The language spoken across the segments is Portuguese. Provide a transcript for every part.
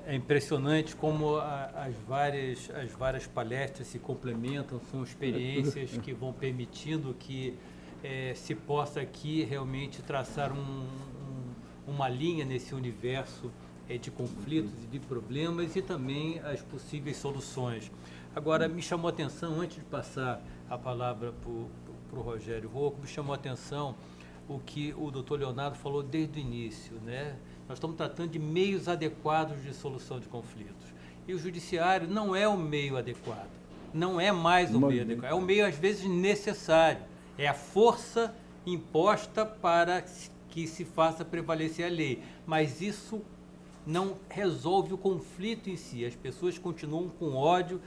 É impressionante como as várias palestras se complementam, são experiências que vão permitindo que se possa aqui realmente traçar uma linha nesse universo de conflitos e de problemas e também as possíveis soluções. Agora, me chamou a atenção, antes de passar a palavra para o Rogério Rocco, me chamou a atenção o que o doutor Leonardo falou desde o início, né? Nós estamos tratando de meios adequados de solução de conflitos. E o judiciário não é o meio adequado, não é mais o meio adequado, é o meio, às vezes, necessário. É a força imposta para que se faça prevalecer a lei. Mas isso não resolve o conflito em si. As pessoas continuam com ódio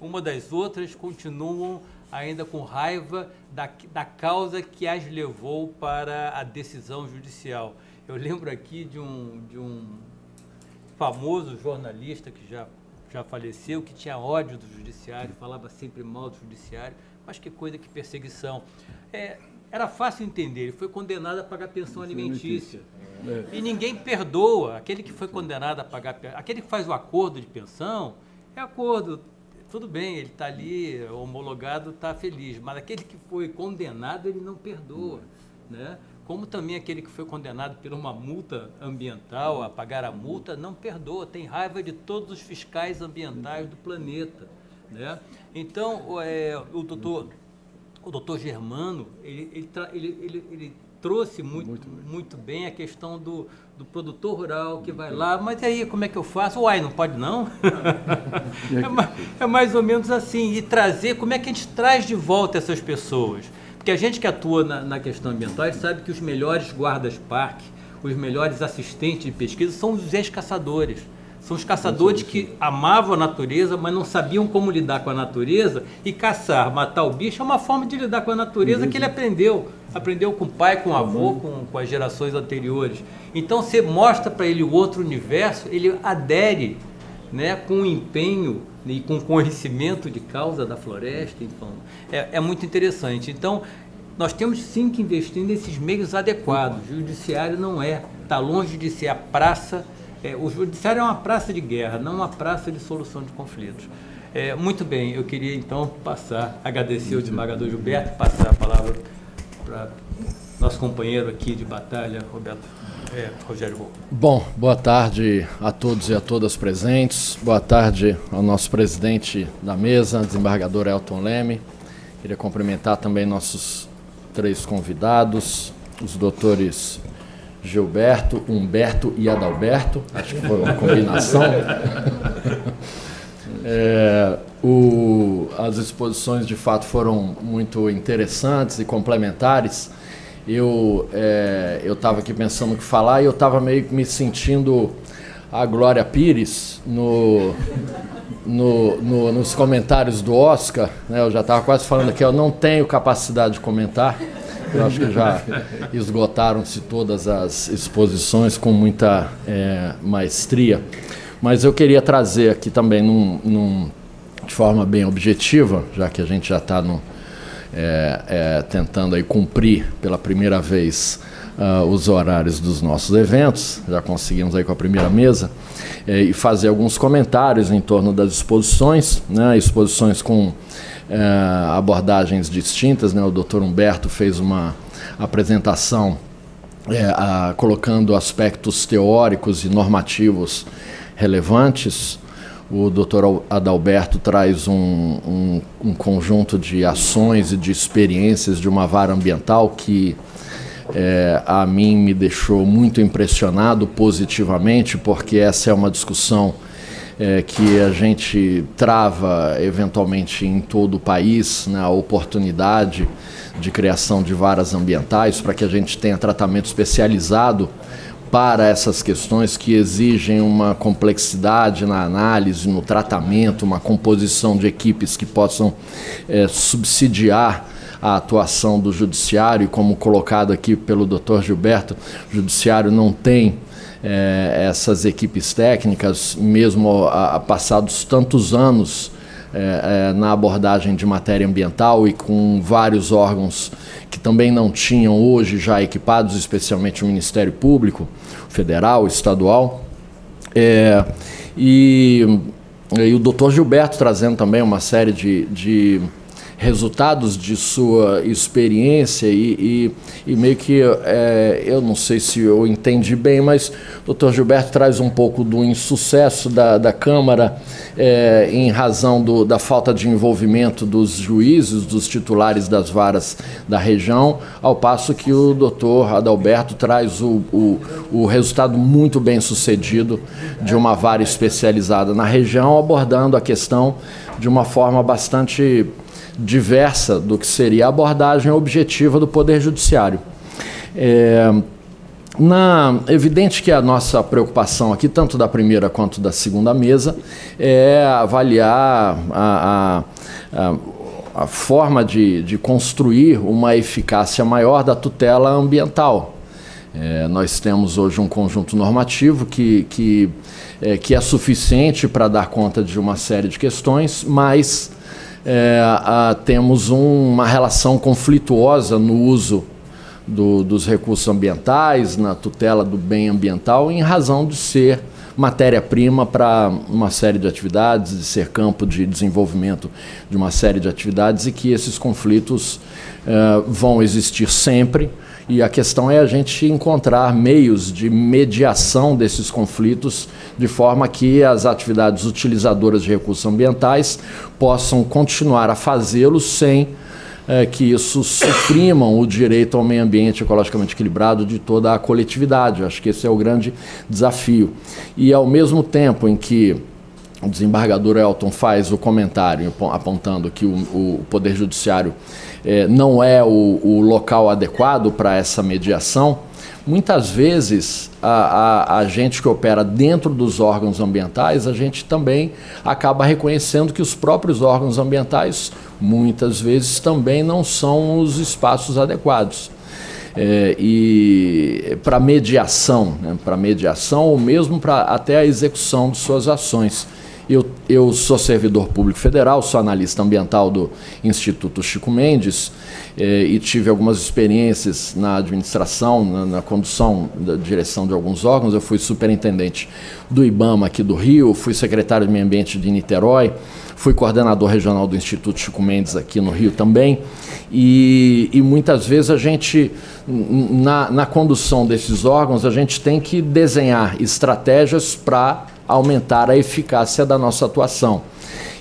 uma das outras, continuam ainda com raiva da causa que as levou para a decisão judicial. Eu lembro aqui de um famoso jornalista que já faleceu, que tinha ódio do judiciário, falava sempre mal do judiciário, mas que coisa, que perseguição. Era fácil entender, ele foi condenado a pagar pensão alimentícia. E ninguém perdoa aquele que foi condenado a pagar, aquele que faz o acordo de pensão, é acordo, tudo bem, ele está ali, homologado, está feliz, mas aquele que foi condenado, ele não perdoa, né? Como também aquele que foi condenado por uma multa ambiental, a pagar a multa, não perdoa, tem raiva de todos os fiscais ambientais do planeta, né? Então, o doutor Germano, ele trouxe muito bem a questão do produtor rural que vai lá, mas aí como é que eu faço? Uai, não pode não? É mais ou menos assim, e trazer, como é que a gente traz de volta essas pessoas? Porque a gente que atua na questão ambiental sabe que os melhores guardas-parque, os melhores assistentes de pesquisa são os ex-caçadores. São os caçadores que amavam a natureza, mas não sabiam como lidar com a natureza, e caçar, matar o bicho é uma forma de lidar com a natureza que ele aprendeu. Aprendeu com o pai, com o avô, com as gerações anteriores. Então você mostra para ele o outro universo, ele adere, né, com empenho e com conhecimento de causa da floresta. Então, é muito interessante. Então, nós temos sim que investir nesses meios adequados. O judiciário não está longe de ser a praça. O judiciário é uma praça de guerra, não uma praça de solução de conflitos. Muito bem, eu queria então agradecer ao desembargador Gilberto, passar a palavra para nosso companheiro aqui de batalha, Rogério Rocco. Bom, boa tarde a todos e a todas presentes. Boa tarde ao nosso presidente da mesa, desembargador Elton Leme. Queria cumprimentar também nossos 3 convidados, os doutores Gilberto, Humberto e Adalberto. Acho que foi uma combinação. As exposições, de fato, foram muito interessantes e complementares. Eu estava aqui pensando o que falar e eu estava meio que me sentindo a Glória Pires nos comentários do Oscar, né? Eu já estava quase falando aqui, eu não tenho capacidade de comentar. Eu acho que já esgotaram-se todas as exposições com muita maestria. Mas eu queria trazer aqui também, de forma bem objetiva, já que a gente já está tentando aí cumprir pela primeira vez os horários dos nossos eventos, já conseguimos aí com a primeira mesa, e fazer alguns comentários em torno das exposições, né, exposições com abordagens distintas, né? O doutor Humberto fez uma apresentação colocando aspectos teóricos e normativos relevantes. O doutor Adalberto traz um conjunto de ações e de experiências de uma vara ambiental que a mim me deixou muito impressionado positivamente, porque essa é uma discussão que a gente trava eventualmente em todo o país, né, a oportunidade de criação de varas ambientais para que a gente tenha tratamento especializado para essas questões que exigem uma complexidade na análise, no tratamento, uma composição de equipes que possam subsidiar a atuação do judiciário, e como colocado aqui pelo Dr. Gilberto, o judiciário não tem essas equipes técnicas, mesmo passados tantos anos na abordagem de matéria ambiental e com vários órgãos que também não tinham hoje já equipados, especialmente o Ministério Público, Federal, Estadual. E o Dr. Gilberto trazendo também uma série de resultados de sua experiência e meio que, eu não sei se eu entendi bem, mas o Dr. Gilberto traz um pouco do insucesso da Câmara em razão da falta de envolvimento dos juízes, dos titulares das varas da região, ao passo que o Dr. Adalberto traz o resultado muito bem sucedido de uma vara especializada na região, abordando a questão de uma forma bastante diversa do que seria a abordagem objetiva do Poder Judiciário. Evidente que a nossa preocupação aqui, tanto da primeira quanto da segunda mesa, é avaliar a forma de construir uma eficácia maior da tutela ambiental. Nós temos hoje um conjunto normativo que é suficiente para dar conta de uma série de questões, mas temos uma relação conflituosa no uso dos recursos ambientais, na tutela do bem ambiental, em razão de ser matéria-prima para uma série de atividades, de ser campo de desenvolvimento de uma série de atividades, e que esses conflitos vão existir sempre. E a questão é a gente encontrar meios de mediação desses conflitos, de forma que as atividades utilizadoras de recursos ambientais possam continuar a fazê-los sem que isso suprimam o direito ao meio ambiente ecologicamente equilibrado de toda a coletividade. Eu acho que esse é o grande desafio. E ao mesmo tempo em que o desembargador Elton faz o comentário apontando que o Poder Judiciário não é o local adequado para essa mediação, muitas vezes a gente que opera dentro dos órgãos ambientais, a gente também acaba reconhecendo que os próprios órgãos ambientais muitas vezes também não são os espaços adequados. E para mediação, para mediação ou mesmo para até a execução de suas ações. Eu sou servidor público federal, sou analista ambiental do Instituto Chico Mendes e tive algumas experiências na administração, na condução da direção de alguns órgãos. Eu fui superintendente do IBAMA aqui do Rio, fui secretário de Meio Ambiente de Niterói, fui coordenador regional do Instituto Chico Mendes aqui no Rio também. E muitas vezes a gente, na condução desses órgãos, a gente tem que desenhar estratégias para aumentar a eficácia da nossa atuação.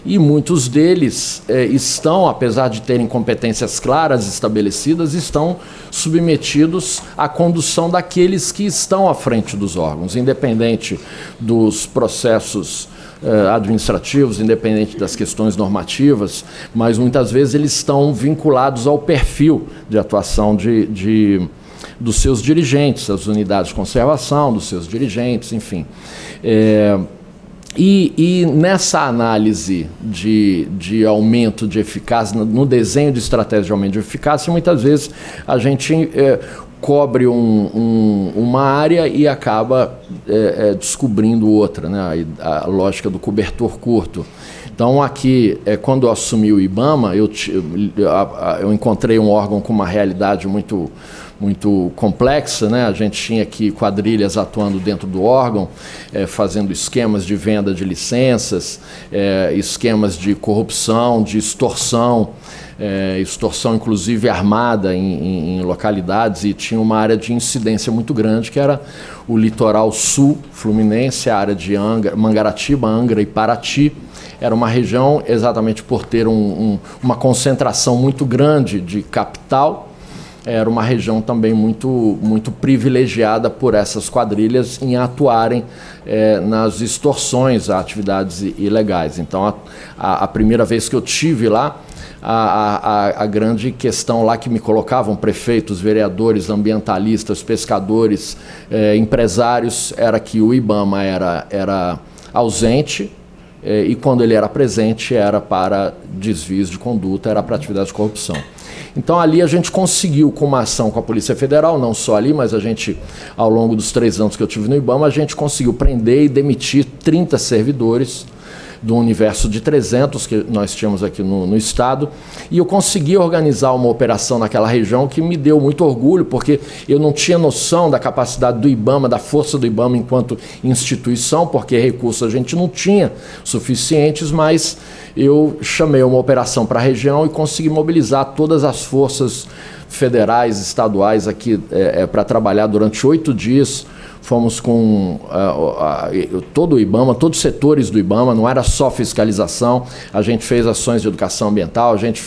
E muitos deles estão, apesar de terem competências claras estabelecidas, estão submetidos à condução daqueles que estão à frente dos órgãos, independente dos processos administrativos, independente das questões normativas, mas muitas vezes eles estão vinculados ao perfil de atuação dos seus dirigentes, as unidades de conservação, dos seus dirigentes, enfim. E nessa análise de aumento de eficácia, no desenho de estratégia de aumento de eficácia, muitas vezes a gente cobre uma área e acaba descobrindo outra, né? A lógica do cobertor curto. Então, aqui, quando eu assumi o IBAMA, eu encontrei um órgão com uma realidade muito complexa, né? A gente tinha aqui quadrilhas atuando dentro do órgão, fazendo esquemas de venda de licenças, esquemas de corrupção, de extorsão, extorsão inclusive armada em localidades, e tinha uma área de incidência muito grande, que era o litoral sul fluminense, a área de Mangaratiba, Angra e Paraty. Era uma região, exatamente por ter uma concentração muito grande de capital, era uma região também muito privilegiada por essas quadrilhas em atuarem nas extorsões a atividades ilegais. Então, a primeira vez que eu tive lá, a grande questão lá que me colocavam prefeitos, vereadores, ambientalistas, pescadores, empresários, era que o IBAMA era ausente e quando ele era presente era para desvios de conduta, era para atividades de corrupção. Então ali a gente conseguiu, com uma ação com a Polícia Federal, não só ali, mas a gente, ao longo dos 3 anos que eu tive no IBAMA, a gente conseguiu prender e demitir 30 servidores do universo de 300 que nós tínhamos aqui no estado, e eu consegui organizar uma operação naquela região que me deu muito orgulho, porque eu não tinha noção da capacidade do IBAMA, da força do IBAMA enquanto instituição, porque recursos a gente não tinha suficientes, mas eu chamei uma operação para a região e consegui mobilizar todas as forças federais, estaduais aqui para trabalhar durante 8 dias. Fomos com todo o IBAMA, todos os setores do IBAMA, não era só fiscalização, a gente fez ações de educação ambiental, a gente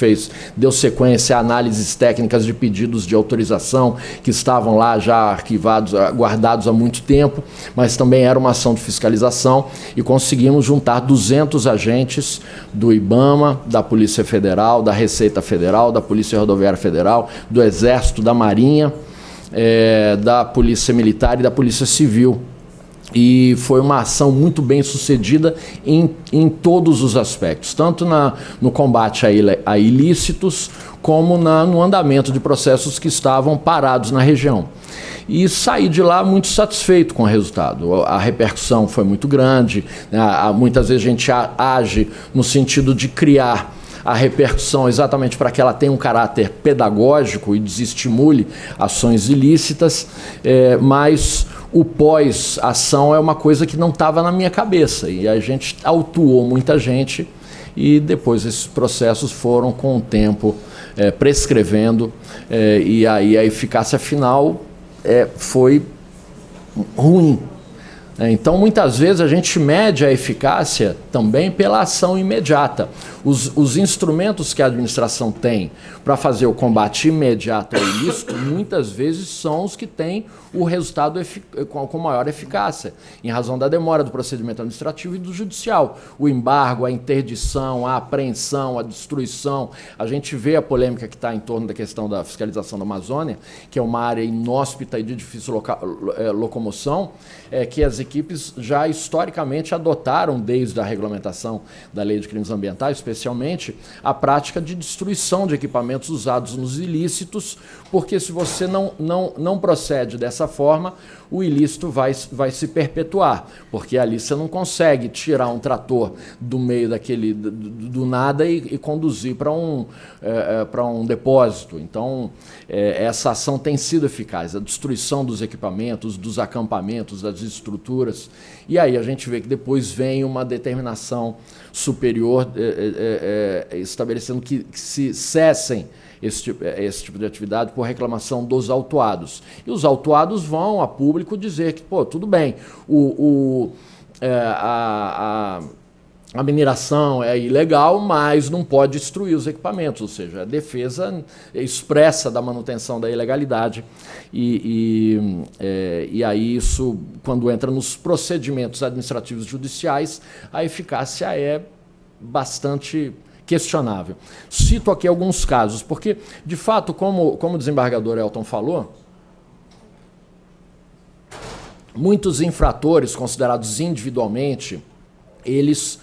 deu sequência a análises técnicas de pedidos de autorização que estavam lá já arquivados, guardados há muito tempo, mas também era uma ação de fiscalização e conseguimos juntar 200 agentes do IBAMA, da Polícia Federal, da Receita Federal, da Polícia Rodoviária Federal, do Exército, da Marinha, da Polícia Militar e da Polícia Civil. E foi uma ação muito bem sucedida em todos os aspectos, tanto no combate a ilícitos, como no andamento de processos que estavam parados na região. E saí de lá muito satisfeito com o resultado. A repercussão foi muito grande, muitas vezes a gente age no sentido de criar a repercussão exatamente para que ela tenha um caráter pedagógico e desestimule ações ilícitas, mas o pós-ação é uma coisa que não estava na minha cabeça, e a gente autuou muita gente e depois esses processos foram com o tempo prescrevendo, e aí a eficácia final foi ruim. Então, muitas vezes, a gente mede a eficácia também pela ação imediata. Os instrumentos que a administração tem para fazer o combate imediato ao ilícito, muitas vezes são os que têm o resultado com maior eficácia, em razão da demora do procedimento administrativo e do judicial. O embargo, a interdição, a apreensão, a destruição. A gente vê a polêmica que está em torno da questão da fiscalização da Amazônia, que é uma área inóspita e de difícil locomoção, que as equipes já historicamente adotaram, desde a regulamentação da Lei de Crimes Ambientais, especialmente, a prática de destruição de equipamentos usados nos ilícitos, porque se você não procede dessa forma, o ilícito vai se perpetuar, porque ali você não consegue tirar um trator do meio do nada e conduzir para um depósito. Então, essa ação tem sido eficaz, a destruição dos equipamentos, dos acampamentos, das estruturas, e aí a gente vê que depois vem uma determinação superior estabelecendo que se cessem esse tipo de atividade por reclamação dos autuados. E os autuados vão a público dizer que, pô, tudo bem, a mineração é ilegal, mas não pode destruir os equipamentos, ou seja, a defesa expressa da manutenção da ilegalidade. E aí isso, quando entra nos procedimentos administrativos judiciais, a eficácia é bastante questionável. Cito aqui alguns casos, porque, de fato, como o desembargador Elton falou, muitos infratores considerados individualmente, eles,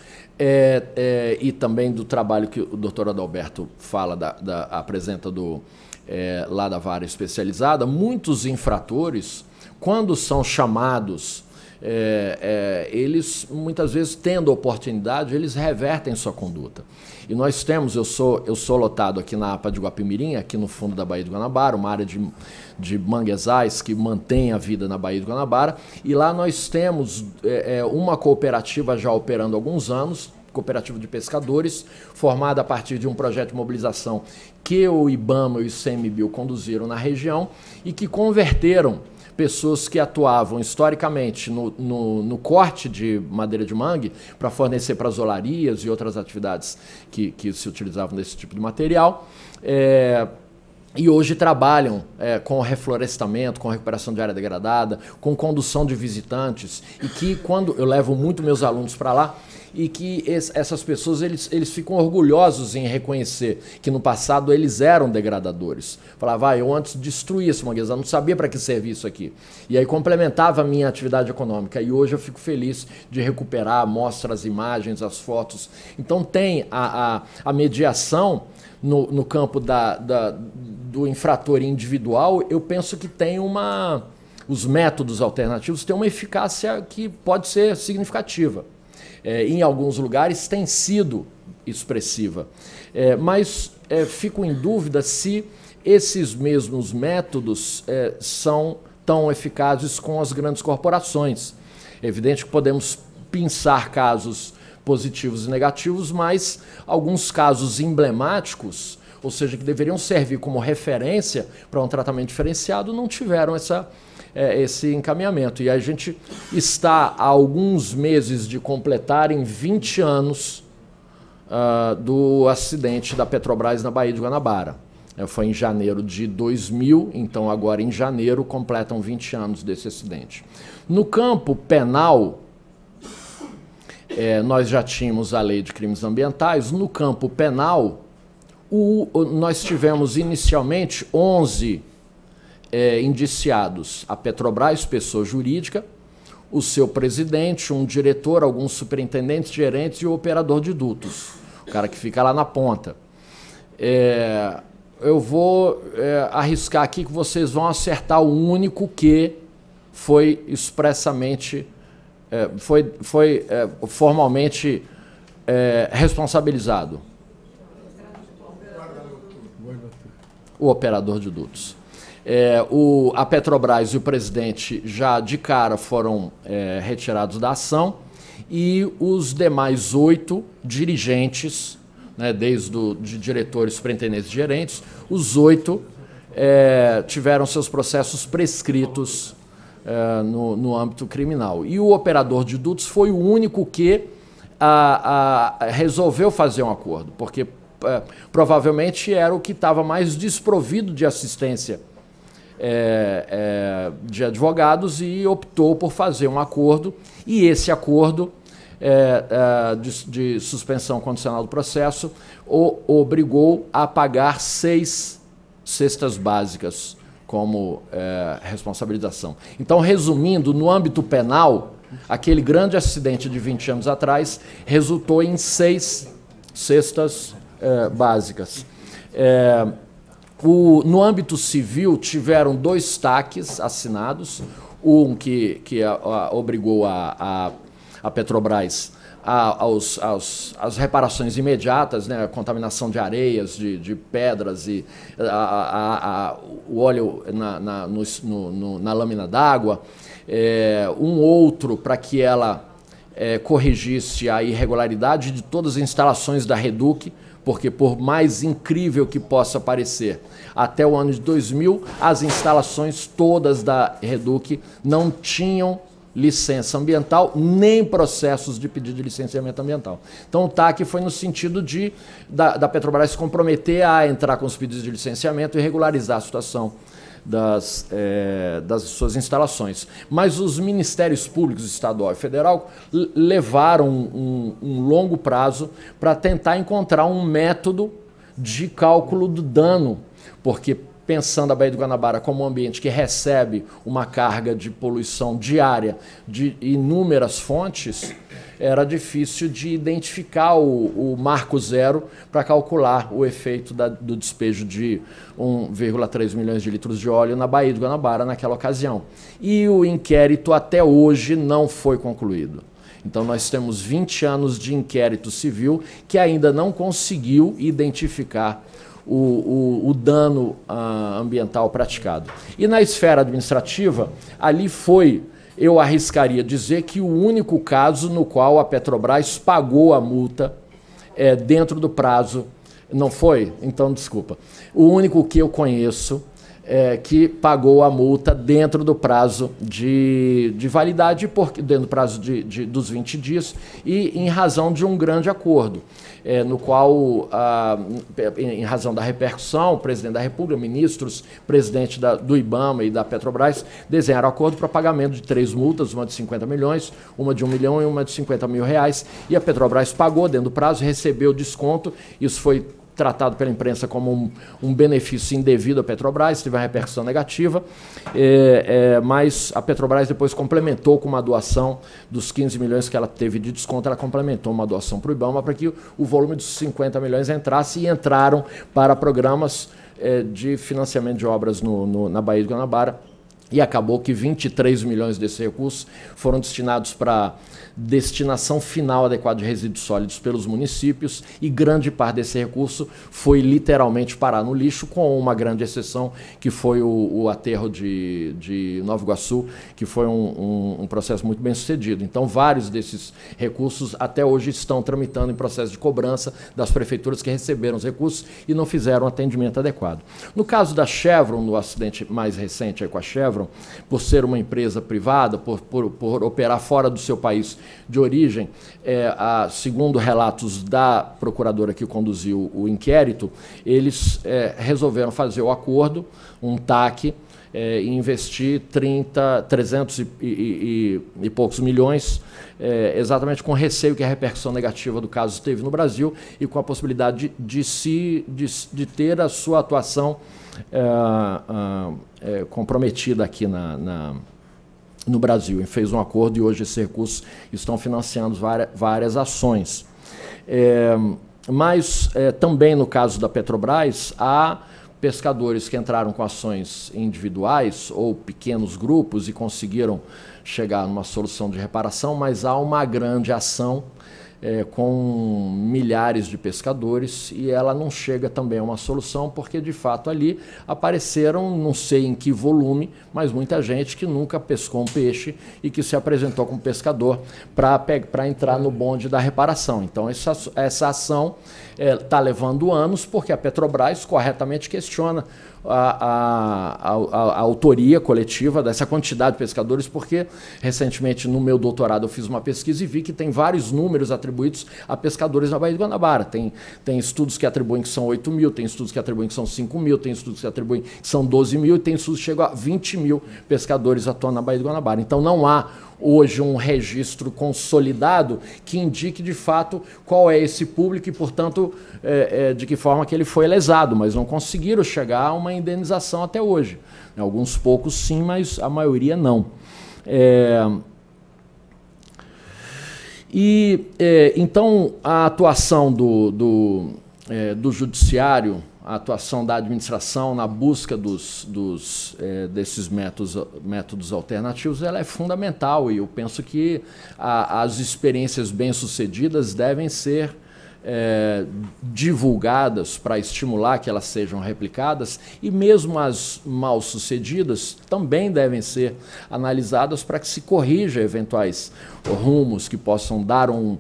e também do trabalho que o doutor Adalberto fala, apresenta lá da vara especializada, muitos infratores, quando são chamados, eles, muitas vezes, tendo oportunidade, eles revertem sua conduta. E nós temos, eu sou lotado aqui na APA de Guapimirim, aqui no fundo da Baía de Guanabara, uma área de manguezais que mantém a vida na Baía de Guanabara, e lá nós temos uma cooperativa já operando há alguns anos, cooperativa de pescadores, formada a partir de um projeto de mobilização que o IBAMA e o ICMBio conduziram na região e que converteram pessoas que atuavam historicamente no corte de madeira de mangue para fornecer para as olarias e outras atividades que se utilizavam desse tipo de material. e hoje trabalham com reflorestamento, com recuperação de área degradada, com condução de visitantes, e que quando eu levo muito meus alunos para lá, e que essas pessoas eles ficam orgulhosos em reconhecer que no passado eles eram degradadores. Falava, eu antes destruía esse manguezal, não sabia para que servia isso aqui. E aí complementava a minha atividade econômica. E hoje eu fico feliz de recuperar, mostro as imagens, as fotos. Então tem a mediação no campo do infrator individual, eu penso que tem os métodos alternativos têm uma eficácia que pode ser significativa. Em alguns lugares tem sido expressiva. Mas fico em dúvida se esses mesmos métodos são tão eficazes com as grandes corporações. É evidente que podemos pensar casos positivos e negativos, mas alguns casos emblemáticos, ou seja, que deveriam servir como referência para um tratamento diferenciado, não tiveram esse encaminhamento. E a gente está há alguns meses de completarem 20 anos do acidente da Petrobras na Baía de Guanabara. Foi em janeiro de 2000, então agora em janeiro completam 20 anos desse acidente. No campo penal, nós já tínhamos a lei de crimes ambientais. No campo penal, nós tivemos inicialmente 11 indiciados. A Petrobras, pessoa jurídica, o seu presidente, um diretor, alguns superintendentes, gerentes e o operador de dutos, o cara que fica lá na ponta. Eu vou arriscar aqui que vocês vão acertar o único que foi expressamente, foi formalmente responsabilizado. O operador de dutos. A Petrobras e o presidente já de cara foram retirados da ação, e os demais 8 dirigentes, né, desde de diretores, superintendentes e gerentes, os 8 tiveram seus processos prescritos no âmbito criminal. E o operador de dutos foi o único que resolveu fazer um acordo, porque provavelmente era o que estava mais desprovido de assistência de advogados, e optou por fazer um acordo, e esse acordo de suspensão condicional do processo o obrigou a pagar 6 cestas básicas como responsabilização. Então, resumindo, no âmbito penal, aquele grande acidente de 20 anos atrás resultou em 6 cestas básicas. No âmbito civil, tiveram 2 TACs assinados, um que obrigou a Petrobras às reparações imediatas, né, a contaminação de areias, de pedras, e o óleo na lâmina d'água, um outro para que ela corrigisse a irregularidade de todas as instalações da Reduc, porque, por mais incrível que possa parecer, até o ano de 2000, as instalações todas da Reduc não tinham licença ambiental, nem processos de pedido de licenciamento ambiental. Então, o TAC foi no sentido da Petrobras se comprometer a entrar com os pedidos de licenciamento e regularizar a situação das suas instalações. Mas os ministérios públicos estadual e federal levaram um longo prazo para tentar encontrar um método de cálculo do dano, porque, pensando a Baía de Guanabara como um ambiente que recebe uma carga de poluição diária de inúmeras fontes, era difícil de identificar o marco zero para calcular o efeito do despejo de 1,3 milhões de litros de óleo na Baía de Guanabara naquela ocasião. E o inquérito até hoje não foi concluído. Então, nós temos 20 anos de inquérito civil que ainda não conseguiu identificar o dano ambiental praticado. E na esfera administrativa, ali foi, eu arriscaria dizer, que o único caso no qual a Petrobras pagou a multa dentro do prazo. Não foi? Então, desculpa. O único que eu conheço que pagou a multa dentro do prazo de validade, dentro do prazo dos 20 dias, e em razão de um grande acordo, no qual, em razão da repercussão, o presidente da República, ministros, presidente do IBAMA e da Petrobras desenharam acordo para pagamento de 3 multas, uma de 50 milhões, uma de 1 milhão e uma de 50 mil reais, e a Petrobras pagou dentro do prazo, recebeu desconto. Isso foi tratado pela imprensa como um benefício indevido à Petrobras, teve uma repercussão negativa, mas a Petrobras depois complementou com uma doação dos 15 milhões que ela teve de desconto, ela complementou uma doação para o IBAMA para que o volume dos 50 milhões entrasse, e entraram para programas de financiamento de obras na Baía de Guanabara, e acabou que 23 milhões desses recursos foram destinados para destinação final adequada de resíduos sólidos pelos municípios, e grande parte desse recurso foi literalmente parar no lixo, com uma grande exceção, que foi o aterro de Nova Iguaçu, que foi um processo muito bem sucedido. Então, vários desses recursos até hoje estão tramitando em processo de cobrança das prefeituras que receberam os recursos e não fizeram um atendimento adequado. No caso da Chevron, no acidente mais recente com a Chevron, por ser uma empresa privada, por operar fora do seu país de origem, segundo relatos da procuradora que conduziu o inquérito, eles resolveram fazer o acordo, um TAC, e investir 300 e poucos milhões, exatamente com receio que a repercussão negativa do caso teve no Brasil, e com a possibilidade de ter a sua atuação comprometida aqui no Brasil. E fez um acordo, e hoje esses recursos estão financiando várias ações. Mas também no caso da Petrobras, há pescadores que entraram com ações individuais ou pequenos grupos e conseguiram chegar numa solução de reparação, mas há uma grande ação com milhares de pescadores, e ela não chega também a uma solução, porque de fato ali apareceram, não sei em que volume, mas muita gente que nunca pescou um peixe e que se apresentou como pescador para entrar no bonde da reparação. Então essa ação está levando anos, porque a Petrobras corretamente questiona a autoria coletiva dessa quantidade de pescadores, porque recentemente no meu doutorado eu fiz uma pesquisa e vi que tem vários números atribuídos a pescadores na Baía de Guanabara. Tem estudos que atribuem que são 8 mil, tem estudos que atribuem que são 5 mil, tem estudos que atribuem que são 12 mil, e tem estudos que chegam a 20 mil pescadores atuando na Baía de Guanabara. Então não há hoje um registro consolidado que indique de fato qual é esse público e, portanto, de que forma que ele foi lesado, mas não conseguiram chegar a uma indenização até hoje. Alguns poucos sim, mas a maioria não. Então, a atuação do judiciário, a atuação da administração na busca desses métodos alternativos, ela é fundamental, e eu penso que as experiências bem-sucedidas devem ser divulgadas para estimular que elas sejam replicadas, e mesmo as mal-sucedidas também devem ser analisadas para que se corrija eventuais rumos que possam dar um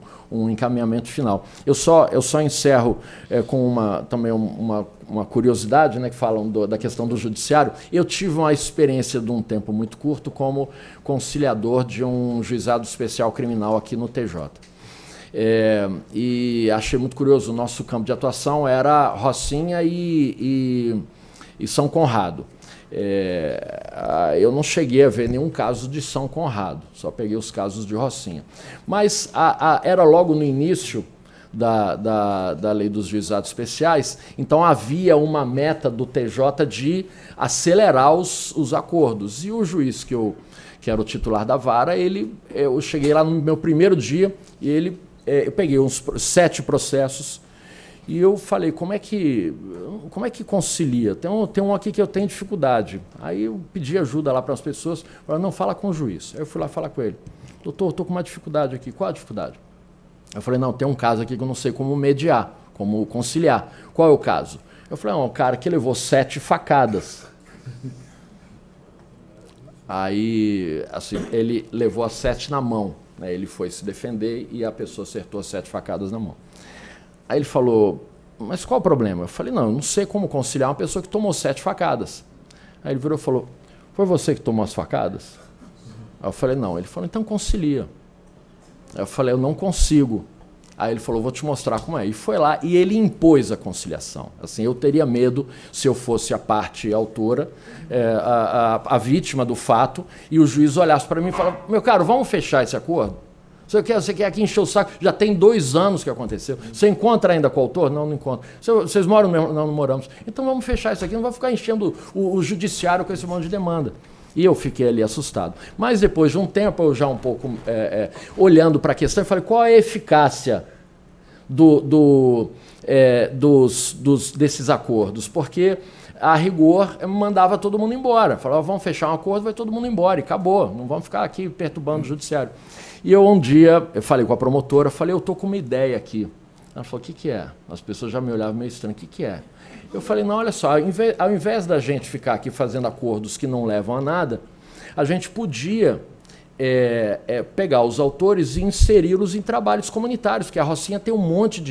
encaminhamento final. Eu só encerro com também uma curiosidade, né, que falam da questão do judiciário. Eu tive uma experiência de um tempo muito curto como conciliador de um juizado especial criminal aqui no TJ. E achei muito curioso, o nosso campo de atuação era Rocinha e São Conrado. Eu não cheguei a ver nenhum caso de São Conrado, só peguei os casos de Rocinha. Mas era logo no início da lei dos juizados especiais, então havia uma meta do TJ de acelerar os acordos. E o juiz que era o titular da vara, eu cheguei lá no meu primeiro dia e eu peguei uns 7 processos e eu falei, como é que concilia? Tem um aqui que eu tenho dificuldade. Aí eu pedi ajuda lá para as pessoas, falaram, não, fala com o juiz. Aí eu fui lá falar com ele. Doutor, estou com uma dificuldade aqui. Qual a dificuldade? Eu falei, não, tem um caso aqui que eu não sei como mediar, como conciliar. Qual é o caso? Eu falei, não, um cara que levou 7 facadas. Aí, assim, ele levou as 7 na mão. Né? Ele foi se defender e a pessoa acertou as 7 facadas na mão. Aí ele falou, mas qual o problema? Eu falei, não, eu não sei como conciliar uma pessoa que tomou 7 facadas. Aí ele virou e falou, foi você que tomou as facadas? Aí eu falei, não. Ele falou, então concilia. Aí eu falei, eu não consigo. Aí ele falou, vou te mostrar como é. E foi lá e ele impôs a conciliação. Assim, eu teria medo se eu fosse a parte autora, a vítima do fato, e o juiz olhasse para mim e falasse, meu caro, vamos fechar esse acordo? Você quer aqui encher o saco? Já tem 2 anos que aconteceu. Você encontra ainda com o autor? Não, não encontro. Vocês moram mesmo? Não, não moramos. Então vamos fechar isso aqui, não vai ficar enchendo o judiciário com esse monte de demanda. E eu fiquei ali assustado. Mas depois de um tempo, eu já um pouco olhando para a questão, eu falei, qual é a eficácia desses acordos? Porque, a rigor, mandava todo mundo embora. Falava, vamos fechar um acordo, vai todo mundo embora, e acabou. Não vamos ficar aqui perturbando o judiciário. E eu um dia, eu falei com a promotora, falei, eu estou com uma ideia aqui. Ela falou, o que é? As pessoas já me olhavam meio estranho, o que é? Eu falei, não, olha só, ao invés da gente ficar aqui fazendo acordos que não levam a nada, a gente podia pegar os autores e inseri-los em trabalhos comunitários, porque a Rocinha tem um monte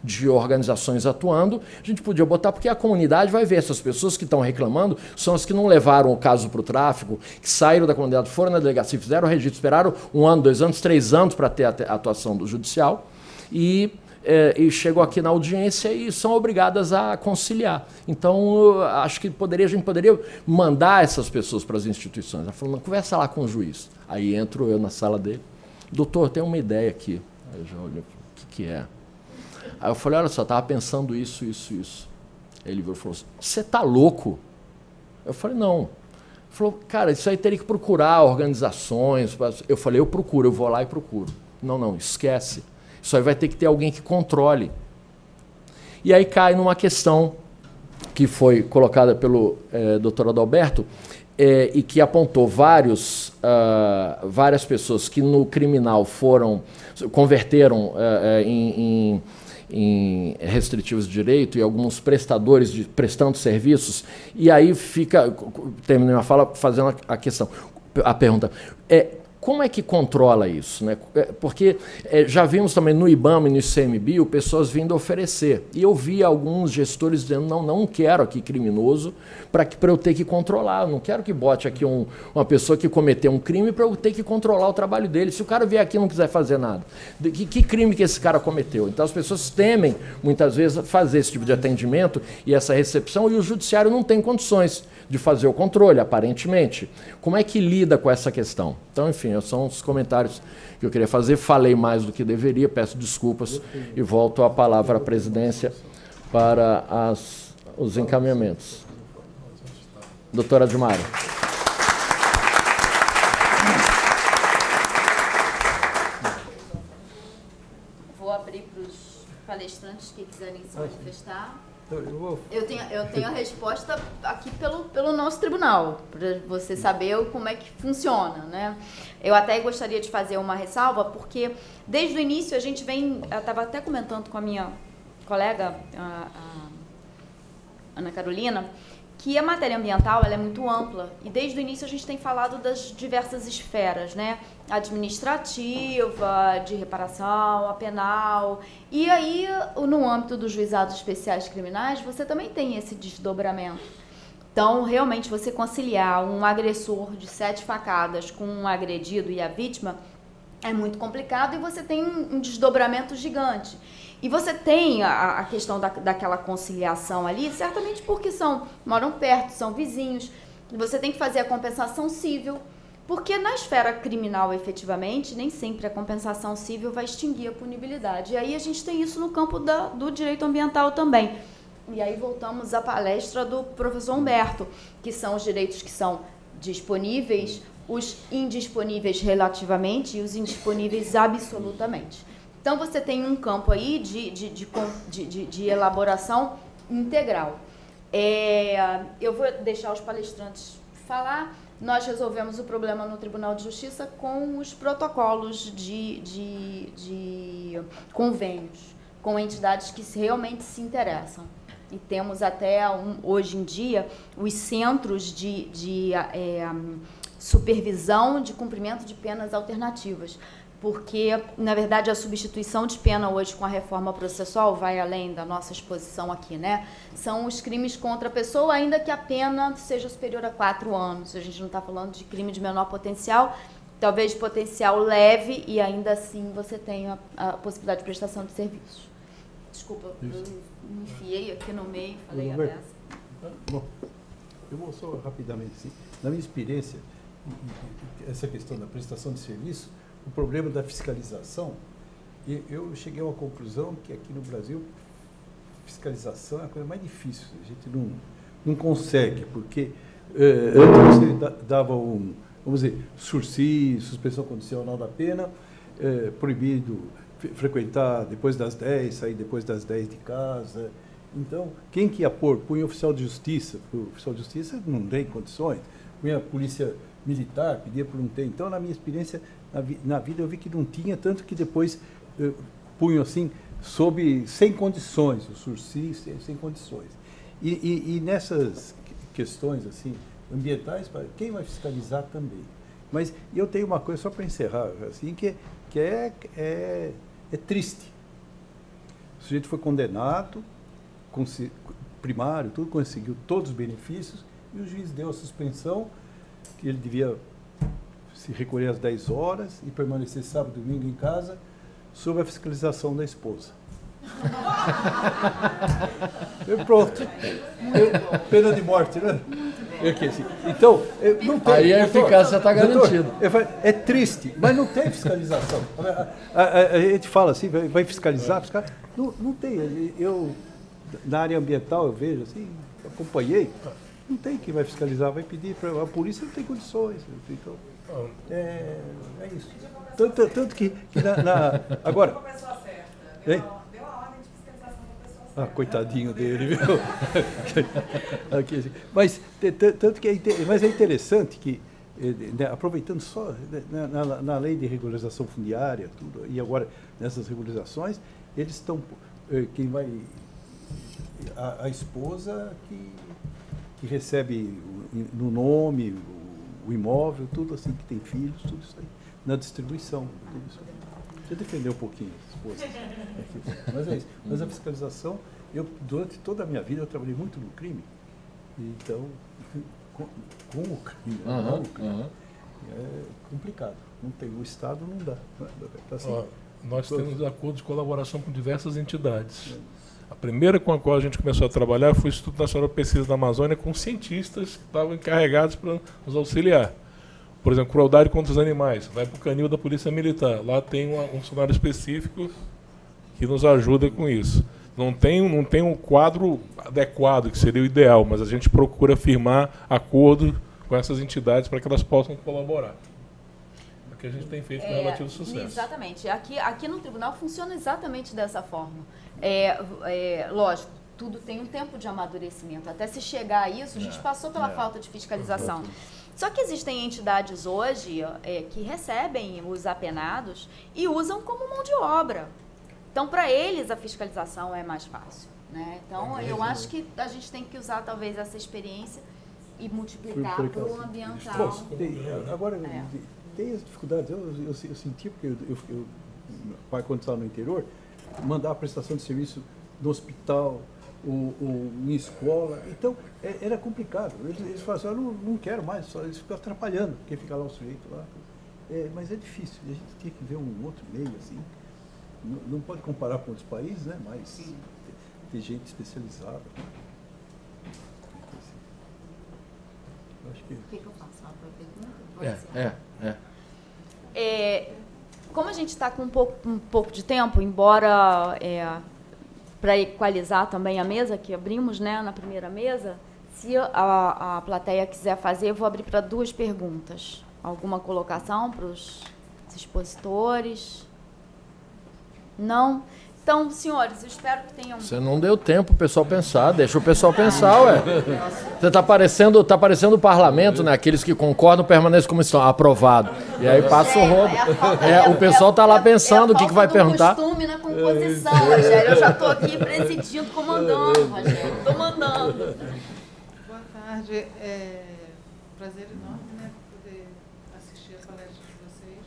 de organizações atuando, a gente podia botar, porque a comunidade vai ver, essas pessoas que estão reclamando são as que não levaram o caso para o tráfico, que saíram da comunidade, foram na delegacia, fizeram o registro, esperaram 1 ano, 2 anos, 3 anos para ter a atuação do judicial, e chegam aqui na audiência e são obrigadas a conciliar. Então, acho que a gente poderia mandar essas pessoas para as instituições. Ela falou, conversa lá com o juiz. Aí entro eu na sala dele. Doutor, tem uma ideia aqui. Aí eu já olhei, o que é? Aí eu falei, olha só, estava pensando isso. Ele virou e falou, você está louco? Eu falei, não. Ele falou, cara, isso aí teria que procurar organizações. Eu falei, eu procuro, eu vou lá e procuro. Não, esquece. Isso aí vai ter que ter alguém que controle. E aí cai numa questão que foi colocada pelo Dr. Adalberto e que apontou várias pessoas que no criminal converteram em restritivos de direito e alguns prestadores prestando serviços. E aí terminei a fala fazendo a pergunta. Como é que controla isso, né? Porque já vimos também no IBAMA e no ICMBio pessoas vindo oferecer. E eu vi alguns gestores dizendo, não quero aqui criminoso para eu ter que controlar. Eu não quero que bote aqui uma pessoa que cometeu um crime para eu ter que controlar o trabalho dele. Se o cara vier aqui e não quiser fazer nada, que crime que esse cara cometeu? Então as pessoas temem, muitas vezes, fazer esse tipo de atendimento e essa recepção, e o judiciário não tem condições de fazer o controle, aparentemente. Como é que lida com essa questão? Então, enfim, são os comentários que eu queria fazer. Falei mais do que deveria, peço desculpas e volto a palavra à presidência para os encaminhamentos. Doutora Dilmara. Vou abrir para os palestrantes que quiserem se manifestar. Eu tenho a resposta aqui pelo nosso tribunal, para você saber como é que funciona, né? Eu até gostaria de fazer uma ressalva, porque desde o início a gente eu estava até comentando com a minha colega, a Ana Carolina, que a matéria ambiental ela é muito ampla e desde o início a gente tem falado das diversas esferas, né? Administrativa, de reparação, a penal. E aí, no âmbito dos juizados especiais criminais, você também tem esse desdobramento. Então, realmente, você conciliar um agressor de 7 facadas com um agredido e a vítima é muito complicado e você tem um desdobramento gigante. E você tem a questão daquela conciliação ali, certamente porque moram perto, são vizinhos. Você tem que fazer a compensação civil, porque na esfera criminal, efetivamente, nem sempre a compensação civil vai extinguir a punibilidade. E aí a gente tem isso no campo do direito ambiental também. E aí voltamos à palestra do professor Humberto, que são os direitos que são disponíveis, os indisponíveis relativamente e os indisponíveis absolutamente. Então, você tem um campo aí de elaboração integral. Eu vou deixar os palestrantes falar. Nós resolvemos o problema no Tribunal de Justiça com os protocolos de convênios, com entidades que realmente se interessam. E temos até, hoje em dia, os centros de supervisão de cumprimento de penas alternativas. porque, na verdade, a substituição de pena hoje com a reforma processual vai além da nossa exposição aqui, né? São os crimes contra a pessoa, ainda que a pena seja superior a 4 anos. A gente não está falando de crime de menor potencial, talvez de potencial leve, e ainda assim você tem a possibilidade de prestação de serviços. Desculpa, eu me enfiei aqui no meio, falei a beça. Bom, eu vou só rapidamente, assim. Na minha experiência, essa questão da prestação de serviço, o problema da fiscalização, eu cheguei a uma conclusão que aqui no Brasil, fiscalização é a coisa mais difícil. A gente não consegue, porque antes você dava vamos dizer, sursi, suspensão condicional da pena, proibido frequentar depois das 10, sair depois das 10 de casa. Então, quem que ia pôr? Punha oficial de justiça. O oficial de justiça não tem condições. Punha a polícia militar, pedia por não ter. Então, na minha experiência, na vida, eu vi que não tinha, tanto que depois punham assim, sem condições, o sursi sem condições. E nessas questões assim ambientais, quem vai fiscalizar também? Mas eu tenho uma coisa, só para encerrar, assim, que é triste. O sujeito foi condenado, primário, tudo, conseguiu todos os benefícios, e o juiz deu a suspensão, que ele devia se recolher às 10 horas e permanecer sábado e domingo em casa, sob a fiscalização da esposa. Pronto. Pena de morte, né? Assim. Então, não tem. Aí a eficácia está garantida. É triste, mas não tem fiscalização. A gente fala assim, vai fiscalizar, não tem. Eu, na área ambiental, eu vejo assim, acompanhei, não tem quem vai fiscalizar, vai pedir para a polícia, não tem condições. Então, é isso. Tanto que agora... Deu a ordem de fiscalização da pessoa certa. Coitadinho dele, viu? Mas, tanto que mas é interessante que, aproveitando só na lei de regularização fundiária, tudo, e agora nessas regularizações, eles estão... Quem vai... A esposa que recebe no nome o imóvel, tudo assim, que tem filhos, tudo isso aí, na distribuição, tudo isso aí. Você defendeu um pouquinho a esposa. Mas é isso. Mas a fiscalização, durante toda a minha vida, eu trabalhei muito no crime. Então, com o crime, não o crime. É complicado. Não tem, o Estado não dá. Assim, nós temos acordo de colaboração com diversas entidades. A primeira com a qual a gente começou a trabalhar foi o Instituto Nacional de Pesquisa da Amazônia, com cientistas que estavam encarregados para nos auxiliar. Por exemplo, crueldade contra os animais, vai para o canil da Polícia Militar. Lá tem um funcionário específico que nos ajuda com isso. Não tem um quadro adequado, que seria o ideal, mas a gente procura firmar acordo com essas entidades para que elas possam colaborar. É o que a gente tem feito com relativo sucesso. Exatamente. Aqui no tribunal funciona exatamente dessa forma. Lógico, tudo tem um tempo de amadurecimento. Até se chegar a isso, a gente passou pela falta de fiscalização. Só que existem entidades hoje que recebem os apenados e usam como mão de obra. Então, para eles, a fiscalização é mais fácil, né? Então, eu acho que a gente tem que usar, talvez, essa experiência e multiplicar para o ambiental. Agora, tem as dificuldades. Eu senti, porque eu quando estava no interior, mandar a prestação de serviço no hospital, em escola. Então, era complicado. Eles falavam assim, eu não quero mais, só eles ficam atrapalhando, porque fica lá o sujeito lá. Mas é difícil, a gente tinha que ver um outro meio, assim. Não pode comparar com outros países, né? Mas tem gente especializada. Eu acho que... O que eu faço? Uma pergunta? Como a gente está com um pouco de tempo, embora para equalizar também a mesa que abrimos, né, na primeira mesa, se a plateia quiser fazer, eu vou abrir para 2 perguntas. Alguma colocação para os expositores? Não? Então, senhores, eu espero que tenham... Você não deu tempo o pessoal pensar, deixa o pessoal pensar, ué. Você está parecendo o parlamento, né? Aqueles que concordam permanecem como estão, aprovado. E aí passa o rodo. O pessoal está lá pensando o que vai perguntar. Costume na composição, Rogério. Eu já estou aqui presidindo, comandando, Rogério. Estou mandando. Boa tarde. Prazer enorme, né, poder assistir a palestra de vocês.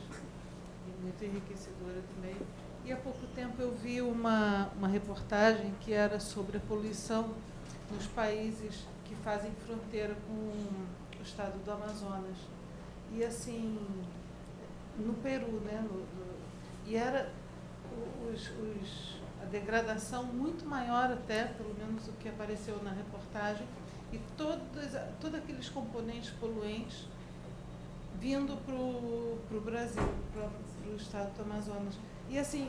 muito enriquecedora também. E há pouco tempo eu vi uma reportagem que era sobre a poluição nos países que fazem fronteira com o estado do Amazonas. E assim, no Peru, né? E era a degradação muito maior até, pelo menos o que apareceu na reportagem, e todos aqueles componentes poluentes vindo para o Brasil, para o estado do Amazonas. E assim,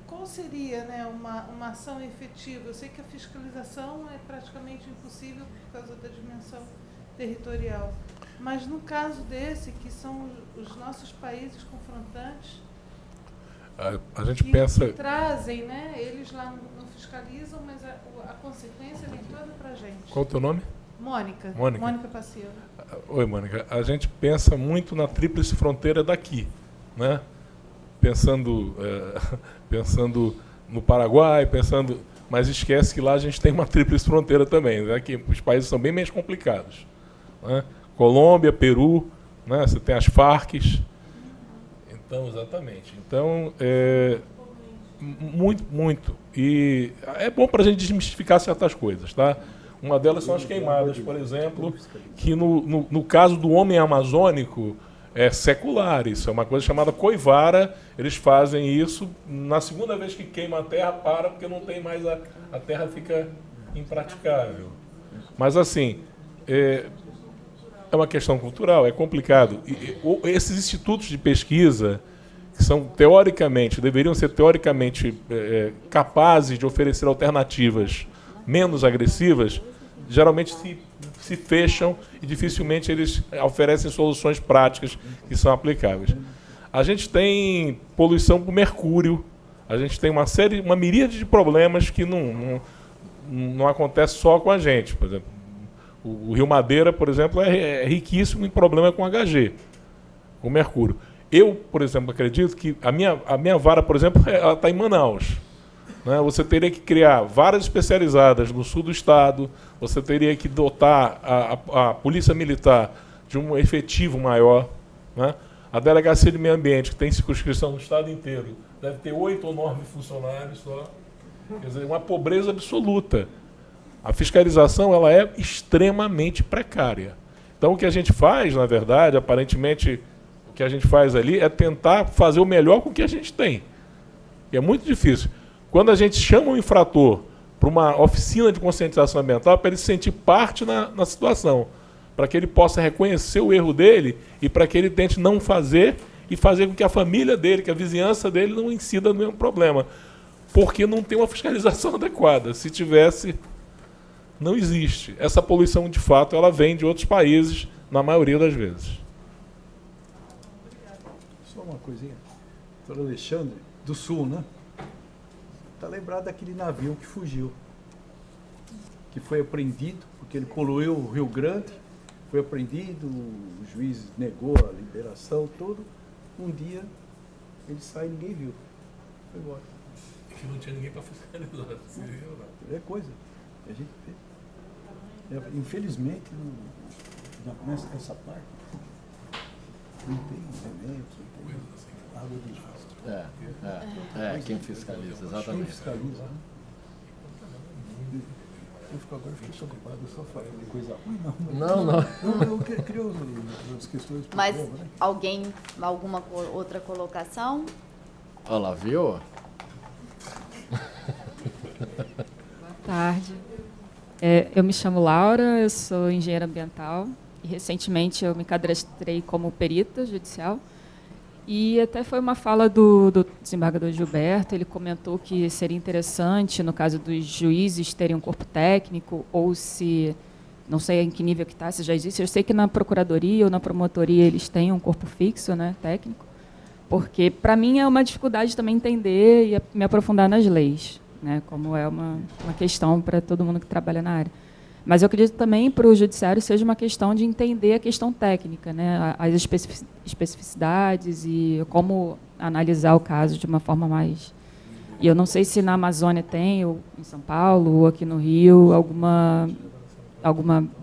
qual seria, né, uma ação efetiva? Eu sei que a fiscalização é praticamente impossível por causa da dimensão territorial, mas no caso desse, que são os nossos países confrontantes, a gente pensa... que trazem, né, eles lá não fiscalizam, mas a consequência vem toda para a gente. Qual o teu nome? Mônica. Mônica. Mônica Paciano. Oi, Mônica. A gente pensa muito na tríplice fronteira daqui, né? Pensando no Paraguai, mas esquece que lá a gente tem uma tríplice fronteira também, né? Que os países são bem menos complicados, né? Colômbia, Peru, né? Você tem as Farc. Então, exatamente. Então, muito. E é bom para a gente desmistificar certas coisas, tá? Uma delas são as queimadas, por exemplo, que no caso do homem amazônico é secular. Isso é uma coisa chamada coivara. Eles fazem isso na segunda vez que queima a terra, porque não tem mais a terra fica impraticável. Mas assim, é uma questão cultural, é complicado. Esses institutos de pesquisa que são deveriam ser teoricamente capazes de oferecer alternativas menos agressivas, geralmente se fecham e dificilmente eles oferecem soluções práticas que são aplicáveis. A gente tem poluição por mercúrio, a gente tem uma miríade de problemas que não acontece só com a gente. Por exemplo, o Rio Madeira, por exemplo, é riquíssimo em problema com HG, com mercúrio. Eu, por exemplo, acredito que a minha vara, por exemplo, ela está em Manaus. Né? Você teria que criar varas especializadas no sul do estado, você teria que dotar a Polícia Militar de um efetivo maior. Né? A Delegacia de Meio Ambiente, que tem circunscrição no estado inteiro, deve ter 8 ou 9 funcionários só. Quer dizer, uma pobreza absoluta. A fiscalização ela é extremamente precária. Então, o que a gente faz, na verdade, aparentemente, o que a gente faz ali é tentar fazer o melhor com o que a gente tem. E é muito difícil. Quando a gente chama o infrator para uma oficina de conscientização ambiental, para ele se sentir parte na situação, para que ele possa reconhecer o erro dele e para que ele tente não fazer e fazer com que a família dele, que a vizinhança dele não incida no mesmo problema. Porque não tem uma fiscalização adequada. Se tivesse, não existe. Essa poluição, de fato, ela vem de outros países, na maioria das vezes. Só uma coisinha. Doutor Alexandre, do Sul, né? Está lembrado daquele navio que fugiu, que foi apreendido, porque ele poluiu o Rio Grande, foi apreendido, o juiz negou a liberação, tudo. Um dia ele sai e ninguém viu. Foi embora. Que não tinha ninguém para fiscalizar. É coisa que a gente vê. Infelizmente, nessa parte, não tem remédio, não tem água de justo. Quem fiscaliza, exatamente. Quem fiscaliza, né? Agora fiquei preocupado, eu só falei coisa ruim, não. Eu queria as questões. Mas alguma outra colocação? Olha lá, viu? Boa tarde. Eu me chamo Laura, eu sou engenheira ambiental e recentemente eu me cadastrei como perita judicial. E até foi uma fala do desembargador Gilberto, ele comentou que seria interessante, no caso dos juízes, terem um corpo técnico, ou se, não sei em que nível que está, se já existe, eu sei que na procuradoria ou na promotoria eles têm um corpo fixo, né, técnico, porque, para mim, é uma dificuldade também entender e me aprofundar nas leis, né, como é uma questão para todo mundo que trabalha na área. Mas eu acredito também para o judiciário seja uma questão de entender a questão técnica, né, as especificidades e como analisar o caso de uma forma mais... E eu não sei se na Amazônia tem, ou em São Paulo, ou aqui no Rio, alguma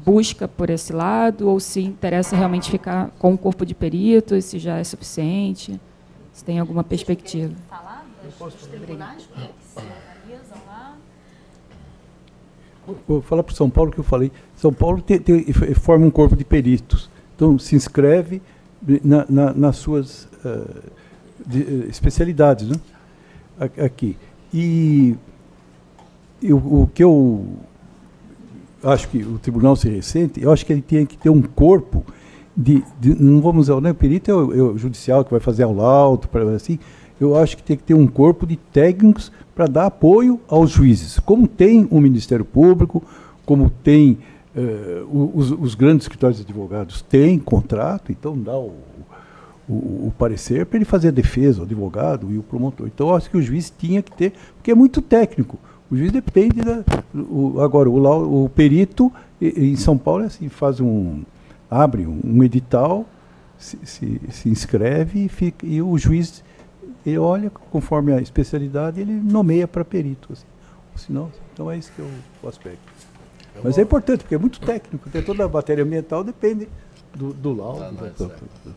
busca por esse lado, ou se interessa realmente ficar com um corpo de peritos, se já é suficiente. Se tem alguma perspectiva. Falar dos tribunais, como é que se organizam lá? Vou falar para São Paulo que eu falei. São Paulo forma um corpo de peritos. Então, se inscreve nas suas especialidades, né? Aqui. E o que eu acho que o tribunal se ressente, eu acho que ele tem que ter um corpo não vamos usar, né? O perito é o judicial que vai fazer o laudo, assim. Eu acho que tem que ter um corpo de técnicos para dar apoio aos juízes, como tem o Ministério Público, como tem os grandes escritórios de advogados têm contrato, então dá o parecer para ele fazer a defesa, o advogado e o promotor. Então, eu acho que o juiz tinha que ter, porque é muito técnico. O juiz depende agora, o perito em São Paulo é assim, abre um edital, se inscreve e o juiz, ele olha, conforme a especialidade, ele nomeia para perito. Assim. Senão, então é esse que é o aspecto. Mas é importante, porque é muito técnico, porque toda a matéria ambiental depende do laudo.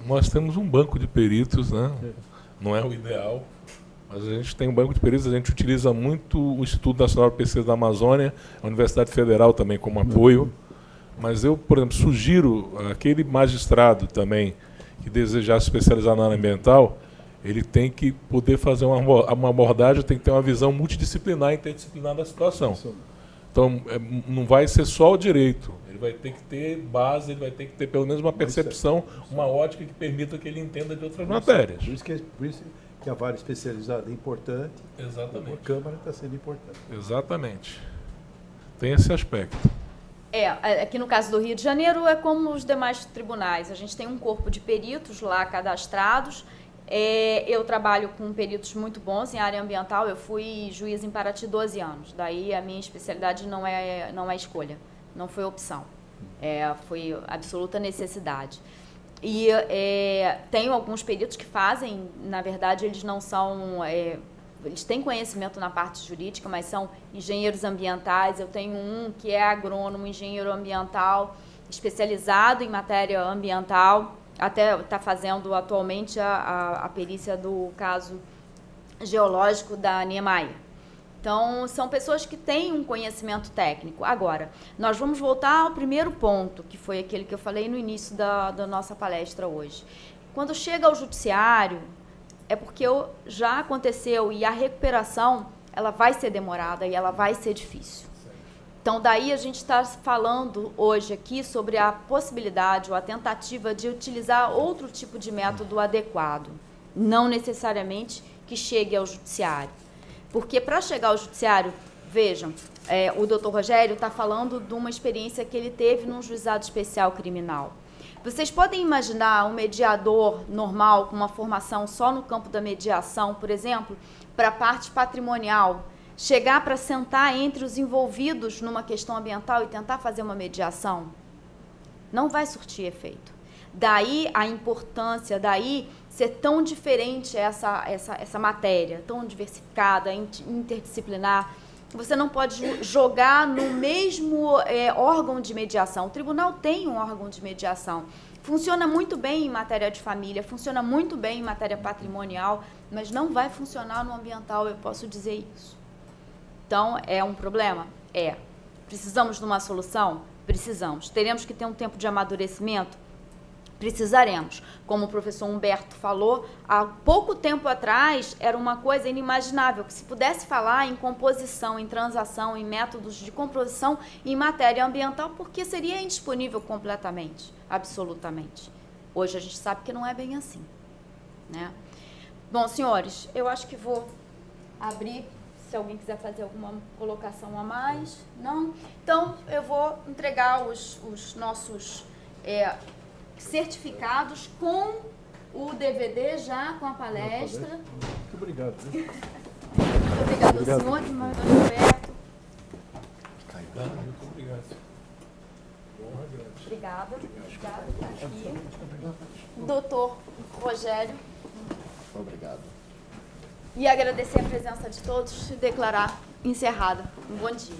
Nós temos um banco de peritos, né? Não é o ideal, mas a gente tem um banco de peritos, a gente utiliza muito o Instituto Nacional de Pesquisa da Amazônia, a Universidade Federal também como apoio. Mas eu, por exemplo, sugiro aquele magistrado também que desejar se especializar na área ambiental, ele tem que poder fazer uma abordagem, tem que ter uma visão multidisciplinar e interdisciplinar da situação. Então, não vai ser só o direito, ele vai ter que ter base, ele vai ter que ter pelo menos uma percepção, uma ótica que permita que ele entenda de outras matérias. Por isso que a vara especializada é importante. Exatamente. A Câmara está sendo importante. Exatamente. Tem esse aspecto. Aqui no caso do Rio de Janeiro é como os demais tribunais. A gente tem um corpo de peritos lá cadastrados. Eu trabalho com peritos muito bons em área ambiental. Eu fui juiz em Paraty 12 anos. Daí a minha especialidade não é escolha, não foi opção. Foi absoluta necessidade. E tenho alguns peritos que fazem, na verdade, eles não são... eles têm conhecimento na parte jurídica, mas são engenheiros ambientais. Eu tenho um que é agrônomo, engenheiro ambiental, especializado em matéria ambiental, até está fazendo atualmente a perícia do caso geológico da Niemeyer. Então, são pessoas que têm um conhecimento técnico. Agora, nós vamos voltar ao primeiro ponto, que foi aquele que eu falei no início da nossa palestra hoje. Quando chega ao judiciário, é porque já aconteceu e a recuperação ela vai ser demorada e ela vai ser difícil. Então, daí a gente está falando hoje aqui sobre a possibilidade ou a tentativa de utilizar outro tipo de método adequado, não necessariamente que chegue ao judiciário. Porque para chegar ao judiciário, vejam, o doutor Rogério está falando de uma experiência que ele teve num juizado especial criminal. Vocês podem imaginar um mediador normal com uma formação só no campo da mediação, por exemplo, para a parte patrimonial, chegar para sentar entre os envolvidos numa questão ambiental e tentar fazer uma mediação? Não vai surtir efeito. Daí a importância, daí ser tão diferente essa matéria, tão diversificada, interdisciplinar. Você não pode jogar no mesmo órgão de mediação. O tribunal tem um órgão de mediação. Funciona muito bem em matéria de família, funciona muito bem em matéria patrimonial, mas não vai funcionar no ambiental, eu posso dizer isso. Então, é um problema? Precisamos de uma solução? Precisamos. Teremos que ter um tempo de amadurecimento? Precisaremos. Como o professor Humberto falou, há pouco tempo atrás era uma coisa inimaginável que se pudesse falar em composição, em transação, em métodos de composição em matéria ambiental, porque seria indisponível completamente, absolutamente. Hoje a gente sabe que não é bem assim, né? Bom, senhores, eu acho que vou abrir, se alguém quiser fazer alguma colocação a mais. Não? Então, eu vou entregar os nossos... certificados com o DVD já, com a palestra. Muito obrigado. Muito obrigado ao senhor, irmão Roberto. Muito obrigado. Obrigada. Obrigada por estar aqui. Doutor Rogério. Obrigado. E agradecer a presença de todos e declarar encerrada. Um bom dia.